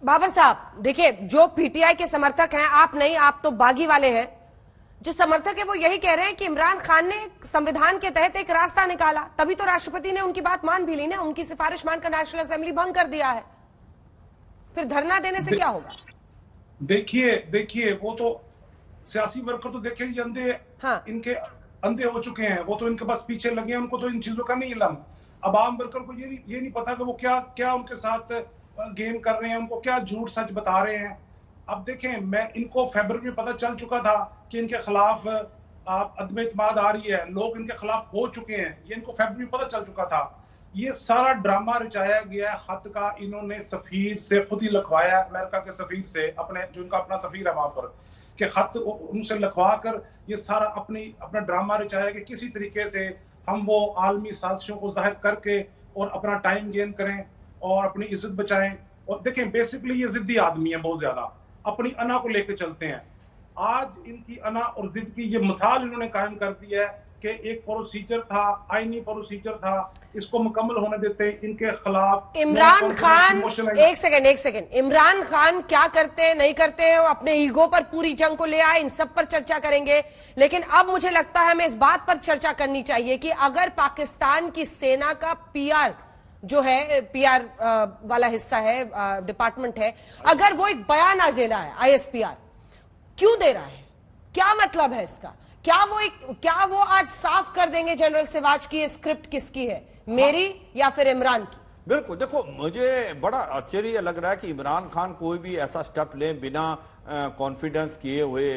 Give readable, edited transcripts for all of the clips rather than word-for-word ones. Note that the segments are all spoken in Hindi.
बाबर साहब देखिए, जो पीटीआई के समर्थक हैं, आप नहीं, आप तो बागी वाले हैं, जो समर्थक है वो यही कह रहे हैं कि इमरान खान ने संविधान के तहत एक रास्ता निकाला, तभी तो राष्ट्रपति ने उनकी बात मान भी ली ना, उनकी सिफारिश मानकर नेशनल असेंबली भंग कर दिया है, फिर धरना देने से क्या होगा? देखिए वो तो सियासी वर्कर तो देखे ही अंधे, हाँ। इनके अंधे हो चुके हैं, वो तो इनके बस पीछे लगे हैं, उनको तो इन चीजों का नहीं इल्म। अब आम वर्कर को ये नहीं पता कि वो क्या उनके साथ गेम कर रहे हैं, उनको क्या झूठ सच बता रहे हैं। अब देखें, मैं इनको फरवरी में पता चल चुका था कि इनके खिलाफ अदम इत्मीनान आ रही है, लोग इनके खिलाफ हो चुके हैं, ये इनको फरवरी में पता चल चुका था। ये सारा ड्रामा रचाया गया है, खत का इन्होंने सफीर से खुद ही लिखवाया, अमेरिका के सफीर से, अपने जो इनका अपना सफीर है वहां पर, कि खत उनसे लिखवा कर ये सारा अपना ड्रामा रचाया कि किसी तरीके से हम वो आलमी साजिशों को जाहिर करके और अपना टाइम गेन करें और अपनी इज्जत बचाएं। और देखें, बेसिकली ये जिद्दी आदमी है, बहुत ज्यादा अपनी अना को लेकर चलते हैं। आज इनकी अना और जिद की ये मिसाल इन्होंने कायम कर दी है कि एक प्रोसीजर था, आईनी प्रोसीजर था, इसको मुकम्मल होने देते इनके खिलाफ। इमरान खान, एक सेकंड, इमरान खान क्या करते हैं नहीं करते हैं, वो अपने ईगो पर पूरी जंग को ले आए, इन सब पर चर्चा करेंगे। लेकिन अब मुझे लगता है हमें इस बात पर चर्चा करनी चाहिए कि अगर पाकिस्तान की सेना का पीआर जो है, पीआर वाला हिस्सा है, डिपार्टमेंट है, अगर वो एक बयान आज दे रहा है, आईएसपीआर क्यों दे रहा है, क्या मतलब है इसका? क्या वो आज साफ कर देंगे जनरल सिवाच की ये स्क्रिप्ट किसकी है, मेरी या फिर इमरान की? बिल्कुल, देखो मुझे बड़ा आश्चर्य लग रहा है कि इमरान खान कोई भी ऐसा स्टेप ले बिना कॉन्फिडेंस किए हुए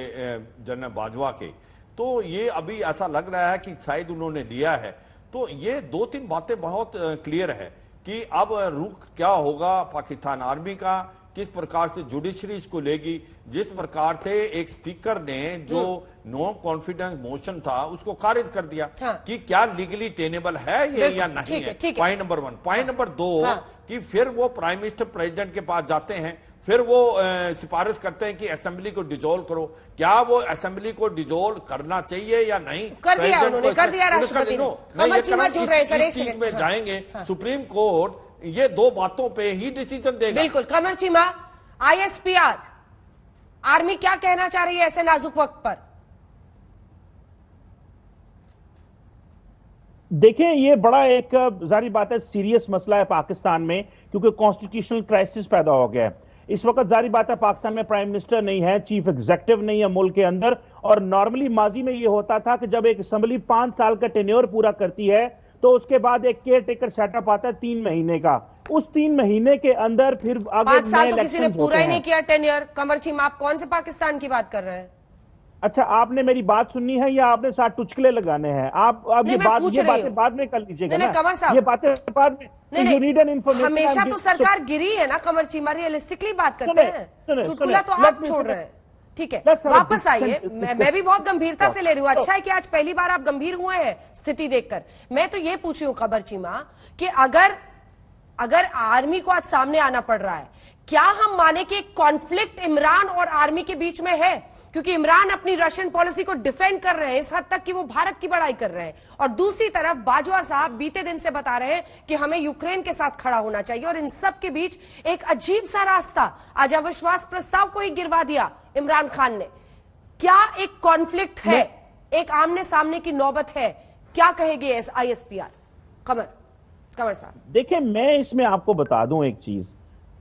जनरल बाजवा के, तो ये अभी ऐसा लग रहा है कि शायद उन्होंने लिया है। तो ये 2-3 बातें बहुत क्लियर है कि अब रुख क्या होगा पाकिस्तान आर्मी का, किस प्रकार से जुडिशरी इसको लेगी। जिस प्रकार से एक स्पीकर ने जो नो कॉन्फिडेंस मोशन था उसको खारिज कर दिया, हाँ। कि क्या लीगली टेनेबल है ये या नहीं है, पॉइंट नंबर 1। पॉइंट नंबर 2, हाँ। कि फिर वो प्राइम मिनिस्टर प्रेसिडेंट के पास जाते हैं, फिर वो सिफारिश करते हैं कि असेंबली को डिसॉल्व करो। क्या वो असेंबली को डिसॉल्व करना चाहिए या नहीं? कर दिया उन्होंने, कर दिया राष्ट्रपति ने। इस चीज में जाएंगे, सुप्रीम कोर्ट ये 2 बातों पे ही डिसीजन देगा। बिल्कुल। कमर चीमा, आईएसपीआर, आर्मी क्या कहना चाह रही है ऐसे नाजुक वक्त पर? देखें, ये बड़ा एक जारी बात है, सीरियस मसला है पाकिस्तान में, क्योंकि कॉन्स्टिट्यूशनल क्राइसिस पैदा हो गया है इस वक्त। जारी बात है, पाकिस्तान में प्राइम मिनिस्टर नहीं है, चीफ एग्जीक्यूटिव नहीं है मुल्क के अंदर। और नॉर्मली माजी में ये होता था कि जब एक असेंबली 5 साल का टेन्योर पूरा करती है तो उसके बाद एक केयर टेकर सेटअप आता है 3 महीने का। उस 3 महीने के अंदर फिर आगे 5 साल तो किसी ने पूरा ही नहीं किया टेन्योर। कमर चीमा, आप कौन से पाकिस्तान की बात कर रहे हैं? अच्छा, आपने मेरी बात सुननी है या आपने साथ टुचकले लगाने हैं? आप अब ये बातें बाद में कर लीजिएगा ना, कमर साहब, ये बातें बाद में। You need an information. हमेशा तो सरकार गिरी है ना कमर चीमा, रियलिस्टिकली बात करते हैं, चुटकुला तो आप छोड़ रहे हैं। ठीक है, वापस आइए। मैं भी बहुत गंभीरता से ले रही हूँ। अच्छा है कि आज पहली बार आप गंभीर हुए हैं स्थिति देखकर। मैं तो ये पूछ रही हूँ खबर चीमा कि अगर आर्मी को आज सामने आना पड़ रहा है, क्या हम माने कि कॉन्फ्लिक्ट इमरान और आर्मी के बीच में है? क्योंकि इमरान अपनी रशियन पॉलिसी को डिफेंड कर रहे हैं इस हद तक कि वो भारत की बड़ाई कर रहे हैं, और दूसरी तरफ बाजवा साहब बीते दिन से बता रहे हैं कि हमें यूक्रेन के साथ खड़ा होना चाहिए। और इन सब के बीच एक अजीब सा रास्ता, आज अविश्वास प्रस्ताव को ही गिरवा दिया इमरान खान ने। क्या एक कॉन्फ्लिक्ट है, एक आमने सामने की नौबत है? क्या कहेंगे आईएसपीआर? कमर साहब, देखिए, मैं इसमें आपको बता दूं एक चीज।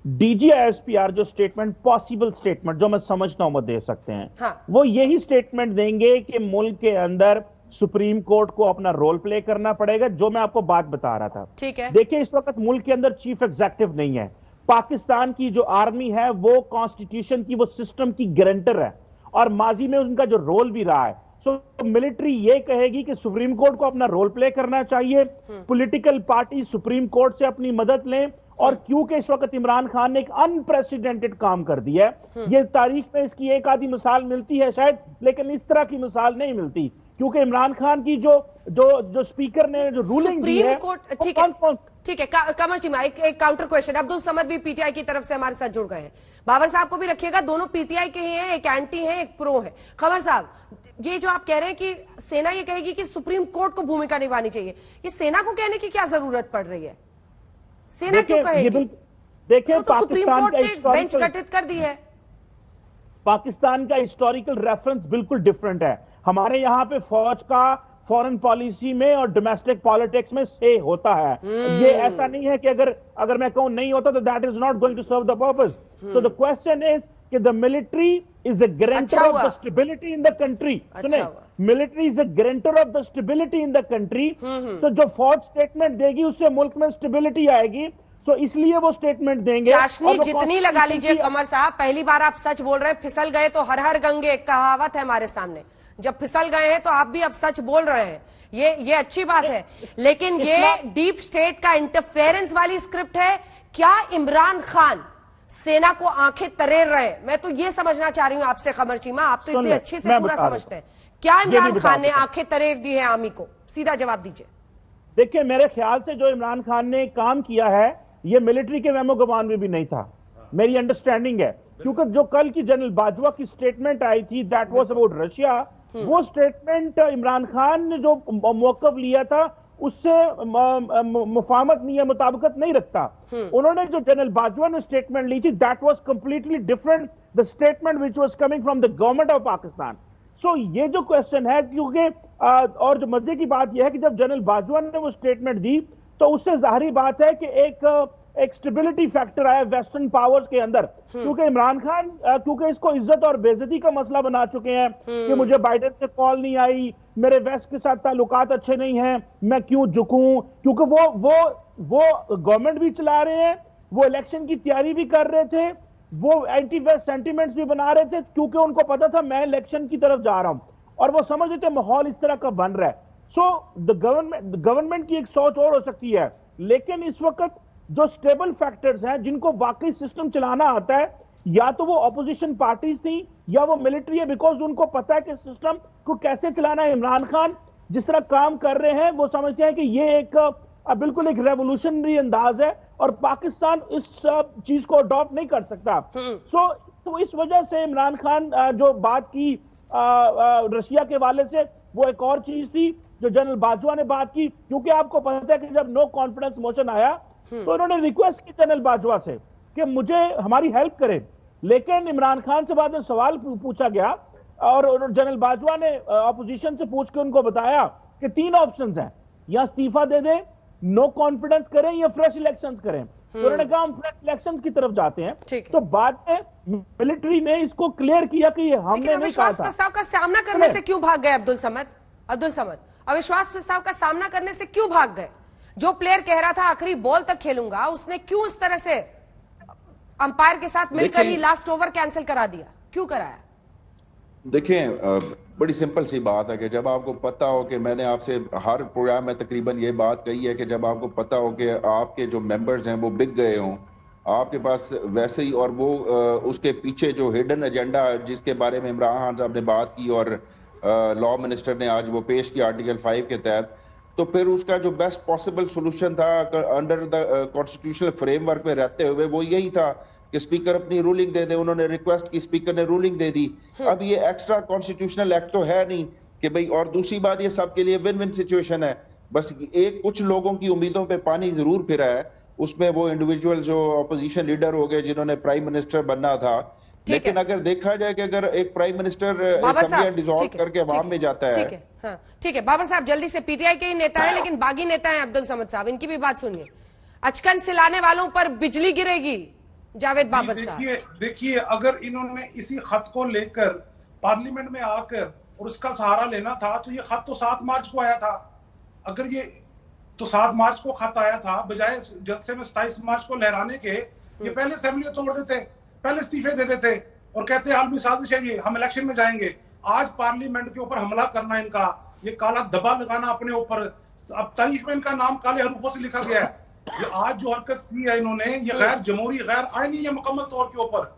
डीजीआईएसपीआर जो स्टेटमेंट, पॉसिबल स्टेटमेंट जो मैं समझता हूं वो दे सकते हैं, हाँ। वो यही स्टेटमेंट देंगे कि मुल्क के अंदर सुप्रीम कोर्ट को अपना रोल प्ले करना पड़ेगा, जो मैं आपको बात बता रहा था। ठीक है। देखिए, इस वक्त मुल्क के अंदर चीफ एग्जीक्यूटिव नहीं है। पाकिस्तान की जो आर्मी है वो कॉन्स्टिट्यूशन की, वो सिस्टम की गारंटर है, और माजी में उनका जो रोल भी रहा है। तो मिलिट्री ये कहेगी कि सुप्रीम कोर्ट को अपना रोल प्ले करना चाहिए, पॉलिटिकल पार्टी सुप्रीम कोर्ट से अपनी मदद लें। और क्योंकि इस वक्त इमरान खान ने एक अनप्रेसिडेंटेड काम कर दिया है, ये तारीख में इसकी एक आधी मिसाल मिलती है शायद, लेकिन इस तरह की मिसाल नहीं मिलती, क्योंकि इमरान खान की जो स्पीकर ने जो रूलिंग दी है। ठीक है, कमर चीमा, एक काउंटर क्वेश्चन। अब्दुल समद भी पीटीआई की तरफ से हमारे साथ जुड़ गए हैं। बाबर साहब को भी रखिएगा, दोनों पीटीआई के ही हैं, एक एंटी है एक प्रो है। खबर साहब, ये जो आप कह रहे हैं कि सेना ये कहेगी कि सुप्रीम कोर्ट को भूमिका निभानी चाहिए, ये सेना को कहने की क्या जरूरत पड़ रही है? सेना क्यों कहेगी? देखिए तो सुप्रीम पाकिस्तान कोर्ट का ने बेंच गठित कर दी है। पाकिस्तान का हिस्टोरिकल रेफरेंस बिल्कुल डिफरेंट है। हमारे यहाँ पे फौज का फॉरेन पॉलिसी में और डोमेस्टिक पॉलिटिक्स में से होता है। ये ऐसा नहीं है कि अगर मैं कहूं नहीं होता तो that is not going to serve the purpose. So the question is कि the military is a guarantor of the stability in the country. सुने, military is a guarantor of the stability in the country. तो जो फौज स्टेटमेंट देगी उससे मुल्क में स्टेबिलिटी आएगी, तो इसलिए वो स्टेटमेंट देंगे। चाशनी जितनी लगा लीजिए कमर साहब, पहली बार आप सच बोल रहे हैं। फिसल गए तो हर हर गंगे, एक कहावत है हमारे सामने, जब फिसल गए हैं तो आप भी अब सच बोल रहे हैं। ये अच्छी बात है, लेकिन ये डीप स्टेट का इंटरफेरेंस वाली स्क्रिप्ट है क्या? इमरान खान सेना को आंखें तरेर रहे हैं? मैं तो ये समझना चाह रही हूं आपसे कमर चीमा, आप तो इतनी अच्छे से पूरा समझते हैं। क्या इमरान खान ने आंखें तरेर दी है आर्मी को? सीधा जवाब दीजिए। देखिए, मेरे ख्याल से जो इमरान खान ने काम किया है ये मिलिट्री के मेमो गवान में भी नहीं था, मेरी अंडरस्टैंडिंग है। क्योंकि जो कल की जनरल बाजवा की स्टेटमेंट आई थी दैट वाज अबाउट रशिया, वो स्टेटमेंट इमरान खान ने जो मौकफ लिया था उससे मुफाहमत नहीं है, मुताबिकत नहीं रखता। उन्होंने जो जनरल बाजवा ने स्टेटमेंट ली थी that was completely different the statement which was coming from the government of Pakistan. So ये जो क्वेश्चन है, क्योंकि और जो मजे की बात यह है कि जब जनरल बाजवा ने वो स्टेटमेंट दी तो उससे जाहिर बात है कि एक स्टेबिलिटी फैक्टर आया वेस्टर्न पावर्स के अंदर। क्योंकि इमरान खान क्योंकि इसको इज्जत और बेइज्जती का मसला बना चुके हैं कि मुझे बाइडेन से कॉल नहीं आई, मेरे वेस्ट के साथ ताल्लुकात अच्छे नहीं हैं, मैं क्यों झुकूं। क्योंकि वो गवर्नमेंट भी चला रहे हैं, वो इलेक्शन की तैयारी भी कर रहे थे, वो एंटी वेस्ट सेंटिमेंट्स भी बना रहे थे, क्योंकि उनको पता था मैं इलेक्शन की तरफ जा रहा हूं और वो समझ रहे थे माहौल इस तरह का बन रहा है। सो द गवर्नमेंट की एक सोच और हो सकती है, लेकिन इस वक्त जो स्टेबल फैक्टर्स हैं जिनको वाकई सिस्टम चलाना आता है, या तो वो ऑपोजिशन पार्टीज थी या वो मिलिट्री है, बिकॉज उनको पता है कि सिस्टम को कैसे चलाना है। इमरान खान जिस तरह काम कर रहे हैं वो समझते हैं कि ये एक बिल्कुल एक रेवोल्यूशनरी अंदाज है और पाकिस्तान इस चीज को अडॉप्ट नहीं कर सकता। तो इस वजह से इमरान खान जो बात की रशिया के वाले से, वो एक और चीज थी जो जनरल बाजवा ने बात की। क्योंकि आपको पता है कि जब नो कॉन्फिडेंस मोशन आया तो उन्होंने रिक्वेस्ट की जनरल बाजवा से कि मुझे हमारी हेल्प करें, लेकिन इमरान खान से बाद में सवाल पूछा गया और जनरल बाजवा ने अपोजिशन से पूछ के उनको बताया कि 3 ऑप्शंस हैं, या इस्तीफा दे दें, नो कॉन्फिडेंस करें या फ्रेश इलेक्शंस करें। तो उन्होंने कहा हम फ्रेश इलेक्शंस की तरफ जाते हैं। तो बाद में मिलिट्री ने इसको क्लियर किया कि ये हमने नहीं कहा था। अविश्वास प्रस्ताव का सामना करने से क्यों भाग गए अब्दुल समद? अविश्वास प्रस्ताव का सामना करने से क्यों भाग गए? जो प्लेयर कह रहा था आखिरी बॉल तक खेलूंगा, उसने क्यों इस तरह से अंपायर के साथ मिलकर ही लास्ट ओवर कैंसिल करा दिया? क्यों कराया? देखें, बड़ी सिंपल सी बात है कि जब आपको पता हो कि मैंने आपसे हर प्रोग्राम में तकरीबन ये बात कही है कि जब आपको पता हो कि आपके जो मेंबर्स हैं वो बिक गए हों आपके पास वैसे ही, और वो उसके पीछे जो हिडन एजेंडा जिसके बारे में इमरान खान साहब ने बात की और लॉ मिनिस्टर ने आज वो पेश किया आर्टिकल 5 के तहत, तो फिर उसका जो बेस्ट पॉसिबल सोल्यूशन था अंडर द कॉन्स्टिट्यूशनल फ्रेमवर्क में रहते हुए वो यही था कि स्पीकर अपनी रूलिंग दे दे। उन्होंने रिक्वेस्ट की, स्पीकर ने रूलिंग दे दी। अब ये एक्स्ट्रा कॉन्स्टिट्यूशनल एक्ट तो है नहीं कि भाई, और दूसरी बात ये सबके लिए विन विन सिचुएशन है। बस एक कुछ लोगों की उम्मीदों पे पानी जरूर फिरा है, उसमें वो इंडिविजुअल जो अपोजिशन लीडर हो गए जिन्होंने प्राइम मिनिस्टर बनना था। लेकिन अगर देखा जाए कि अगर एक प्राइम मिनिस्टर असेंबली डिसॉल्व करके अवाम में जाता है, ठीक है बाबर साहब, जल्दी से, पीटीआई के ही नेता है लेकिन बागी नेता है अब्दुल समद साहब, इनकी भी बात सुनिए। अचकन सिलाने वालों पर बिजली गिरेगी, जावेद बाबर साहब। देखिए, अगर इन्होंने इसी खत को लेकर पार्लियामेंट में आकर और उसका सहारा लेना था तो ये खत तो 7 मार्च को आया था। अगर ये तो 7 मार्च को खत आया था, बजाय जलसे में 27 मार्च को लहराने के ये पहले असेंबली तोड़ देते, पहले इस्तीफे दे देते और कहते आलमी साजिश है ये, हम इलेक्शन में जाएंगे। आज पार्लियामेंट के ऊपर हमला करना, इनका ये काला दबा लगाना अपने ऊपर, अब तारीख में इनका नाम काले हरूफों से लिखा गया है। ये आज जो हरकत की है इन्होंने, ये गैर जमहूरी, गैर आईनी, ये मुकम्मल तौर के ऊपर